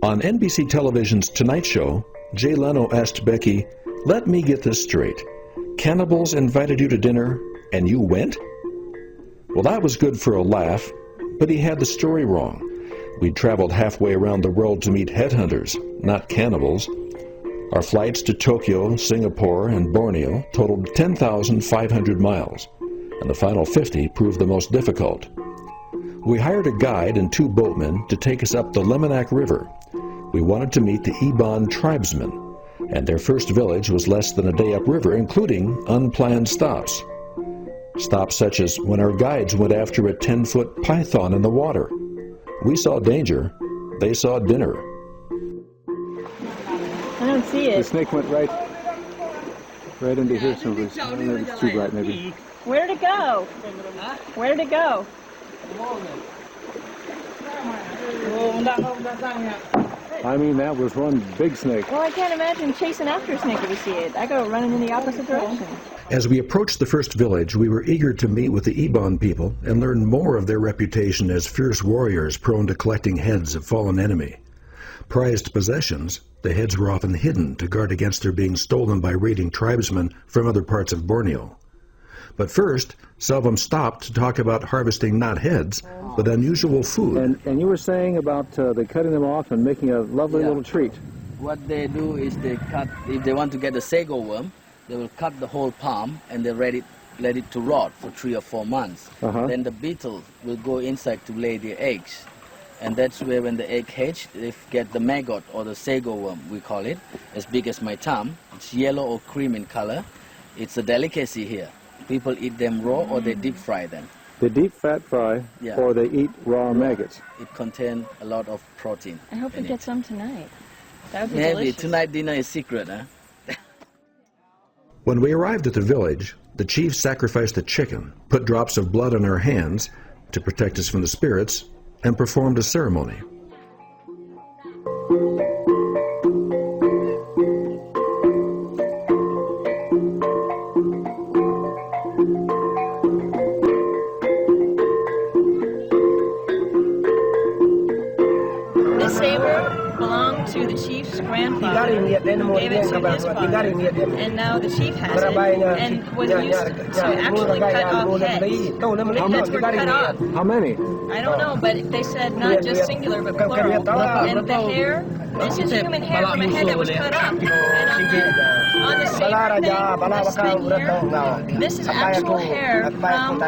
On NBC Television's Tonight Show, Jay Leno asked Becky, "Let me get this straight. Cannibals invited you to dinner, and you went?" Well, that was good for a laugh, but he had the story wrong. We'd traveled halfway around the world to meet headhunters, not cannibals. Our flights to Tokyo, Singapore, and Borneo totaled 10,500 miles, and the final 50 proved the most difficult. We hired a guide and 2 boatmen to take us up the Lemonac River. We wanted to meet the Iban tribesmen, and their first village was less than a day upriver, including unplanned stops. Stops such as when our guides went after a 10-foot python in the water. We saw danger, they saw dinner. I don't see it. The snake went right into here someplace. Maybe it's too bright, maybe. Where did it go? Where did it go? I mean, that was one big snake. Well, I can't imagine chasing after a snake if you see it. I go running in the opposite direction. As we approached the first village, we were eager to meet with the Iban people and learn more of their reputation as fierce warriors prone to collecting heads of fallen enemy. Prized possessions, the heads were often hidden to guard against their being stolen by raiding tribesmen from other parts of Borneo. But first, some of them stopped to talk about harvesting not heads, but unusual food. And you were saying about they cutting them off and making a lovely little treat. What they do is they cut, if they want to get the sago worm, they will cut the whole palm and they let it to rot for 3 or 4 months. Then the beetle will go inside to lay their eggs. And that's where when the egg hatch, they get the maggot or the sago worm, we call it, as big as my thumb. It's yellow or cream in color. It's a delicacy here. People eat them raw or they deep fry them. They deep fat fry or they eat raw maggots. It contains a lot of protein. I hope we get some tonight. That would be Maybe delicious. tonight dinner is secret, huh? When we arrived at the village, the chief sacrificed a chicken, put drops of blood on our hands to protect us from the spirits, and performed a ceremony. This saber belonged to the chief's grandfather, who gave it to his father, and now the chief has it, and was used to actually cut off heads. Heads were cut off. How many? I don't know, but they said not just singular, but plural. And the hair, this is human hair from a head that was cut off. And on the saber thing, this thing here, this is actual hair from...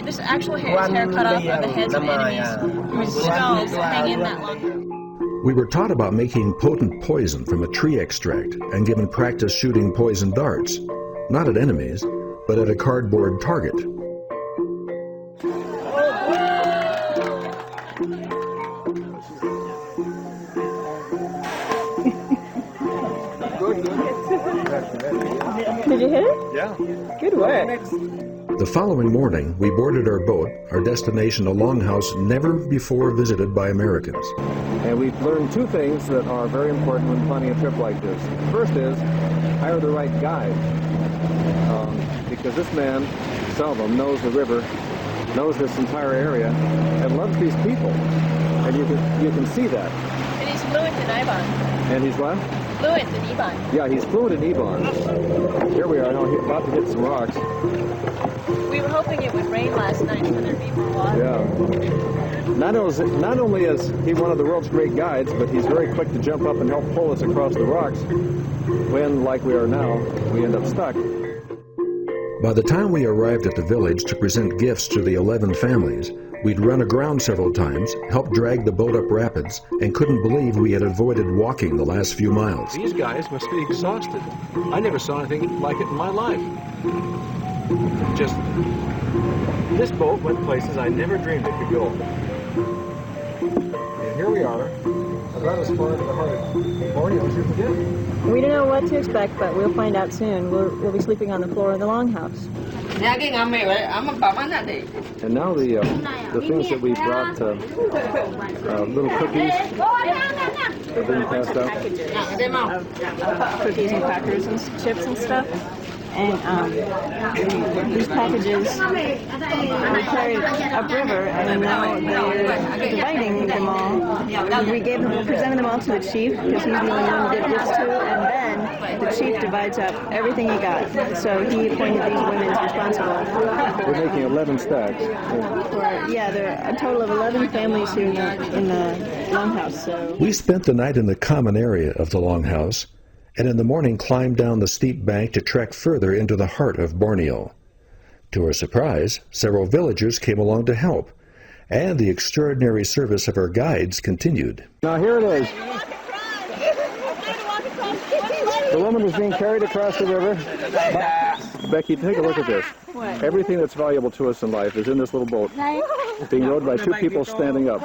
This is actual hair cut off of the heads of enemies whose skulls hang in that long. We were taught about making potent poison from a tree extract and given practice shooting poison darts, not at enemies, but at a cardboard target. Did you hit it? Yeah. Good work. The following morning, we boarded our boat, our destination a longhouse never before visited by Americans. And we've learned 2 things that are very important when planning a trip like this. First is, hire the right guide. Because this man, Salvam, knows the river, knows this entire area, and loves these people. And you can see that. And he's fluent in Iban. And he's what? Fluent in Iban. Yeah, he's fluent in Iban. Here we are now, about to hit some rocks. We were hoping it would rain last night so there'd be more water. Yeah. Not only is he one of the world's great guides, but he's very quick to jump up and help pull us across the rocks when, like we are now, we end up stuck. By the time we arrived at the village to present gifts to the 11 families, we'd run aground several times, helped drag the boat up rapids, and couldn't believe we had avoided walking the last few miles. These guys must be exhausted. I never saw anything like it in my life. This boat went places I never dreamed it could go. And here we are, about as far to the heart of Borneo as you can get. We don't know what to expect, but we'll find out soon. We'll be sleeping on the floor of the longhouse. And now the things that we brought, little cookies, are being passed out. Cookies and crackers and chips and stuff. And these packages were carried upriver, and now they're dividing them all. We presented them all to the chief, because he's the only one to give gifts to, and then the chief divides up everything he got. So he appointed these women responsible. We're making 11 stacks. There are a total of 11 families here in the longhouse. So we spent the night in the common area of the longhouse, and in the morning climbed down the steep bank to trek further into the heart of Borneo. To our surprise, several villagers came along to help, and the extraordinary service of our guides continued. Now here it is. The woman is being carried across the river. Becky, take a look at this. What? Everything that's valuable to us in life is in this little boat, being rowed by two people standing up.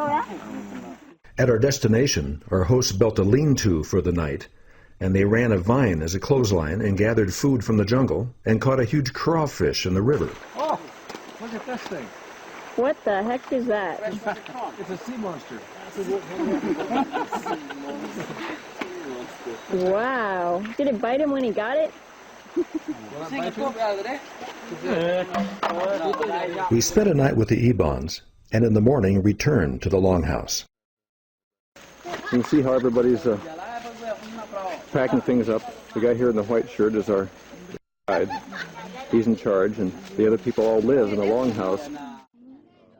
At our destination, our hosts built a lean-to for the night, and they ran a vine as a clothesline and gathered food from the jungle and caught a huge crawfish in the river. Oh, look at this thing. what the heck is that? It's a sea monster. Wow. Did it bite him when he got it? We spent a night with the Ibans, and in the morning returned to the longhouse. You can see how everybody's packing things up. The guy here in the white shirt is our guide. He's in charge, and the other people all live in the longhouse.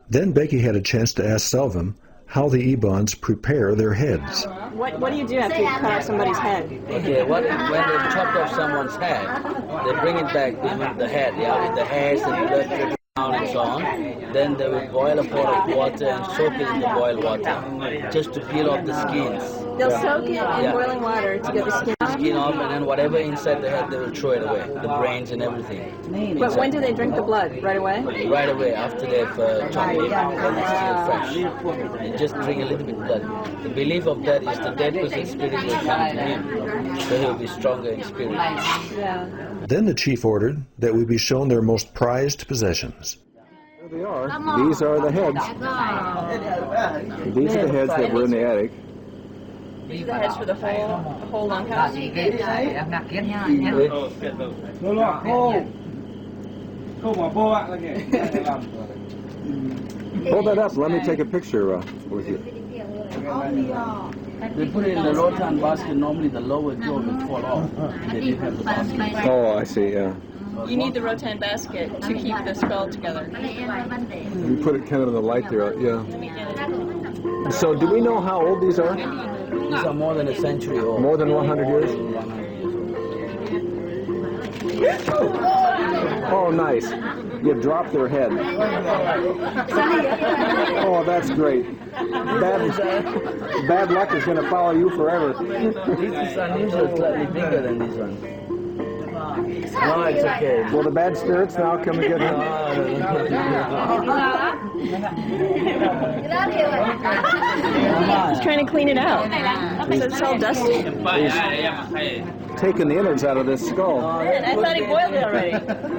Then Becky had a chance to ask Selvin how the Ibans prepare their heads. What do you do after you cut off somebody's head? Okay, when they chop off someone's head, they bring it back with the head, with the hairs and blood dripping down and so on. Then they will boil a pot of water and soak it in the boiled water, just to peel off the skins. They'll soak it in boiling water to get the skin off? Skin off, and then whatever inside the head, they will throw it away, the brains and everything. But when do they drink the blood? Right away? Right away, after they've chopped it, when it's still fresh. They just drink a little bit of blood. The belief of that is the dead person's spirit will come to him, so he'll be stronger in spirit. Yeah. Then the chief ordered that we be shown their most prized possessions. There they are. These are the heads. These are the heads that were in the attic. These are the heads for the whole longhouse. Hold that up. Let me take a picture with you. They put it in the rotan basket. Normally the lower jaw will fall off. They didn't have the basket. Oh, I see, yeah. You need the rattan basket to keep the skull together. You put it kind of in the light there, yeah. So do we know how old these are? These are more than a century old. More than 100 years? Oh, nice. You dropped their head. Oh, that's great. Bad luck is going to follow you forever. This is unusual, slightly bigger than this one. No, it's okay. Will the bad spirits now come and get him? He's trying to clean it out. It's all dusty. He's taking the innards out of this skull. I thought he boiled it already.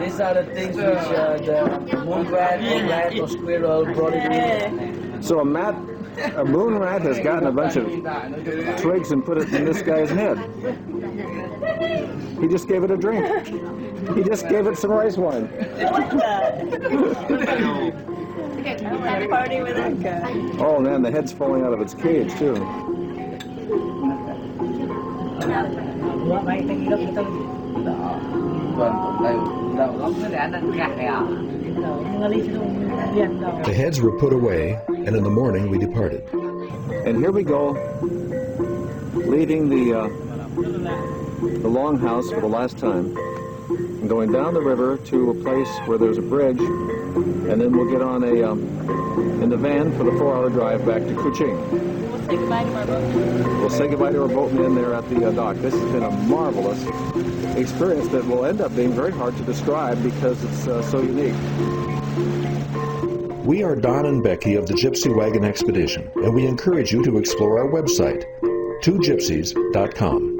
These are the things which the moon rat or rat or squirrel brought it in. So a moon rat has gotten a bunch of twigs and put it in this guy's head. He just gave it a drink. He just gave it some rice wine. Party with that guy. Oh man, the head's falling out of its cage too. The heads were put away, and in the morning we departed. And here we go, leaving the longhouse for the last time, and going down the river to a place where there's a bridge, and then we'll get on in the van for the 4-hour drive back to Kuching. We'll say goodbye to our boatman. We'll say goodbye to our boatman there at the dock. This has been a marvelous experience that will end up being very hard to describe because it's so unique. We are Don and Becky of the Gypsy Wagon Expedition, and we encourage you to explore our website, twogypsies.com.